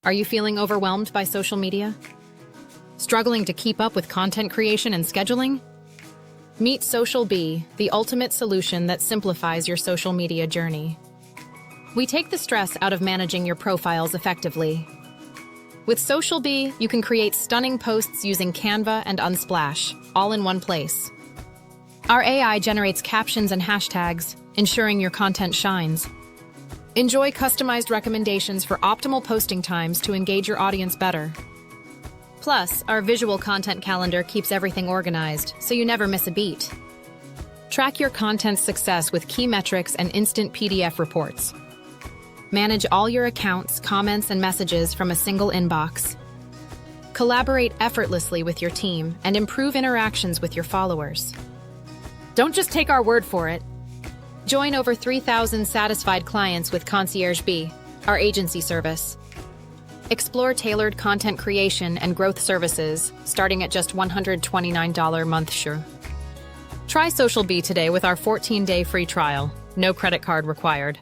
Are you feeling overwhelmed by social media? Struggling to keep up with content creation and scheduling? Meet SocialBee, the ultimate solution that simplifies your social media journey. We take the stress out of managing your profiles effectively. With SocialBee, you can create stunning posts using Canva and Unsplash, all in one place. Our AI generates captions and hashtags, ensuring your content shines. Enjoy customized recommendations for optimal posting times to engage your audience better. Plus, our visual content calendar keeps everything organized, so you never miss a beat. Track your content's success with key metrics and instant PDF reports. Manage all your accounts, comments, and messages from a single inbox. Collaborate effortlessly with your team and improve interactions with your followers. Don't just take our word for it. Join over 3,000 satisfied clients with SocialBee, our agency service. Explore tailored content creation and growth services starting at just $129 month sure. Try SocialBee today with our 14-day free trial. No credit card required.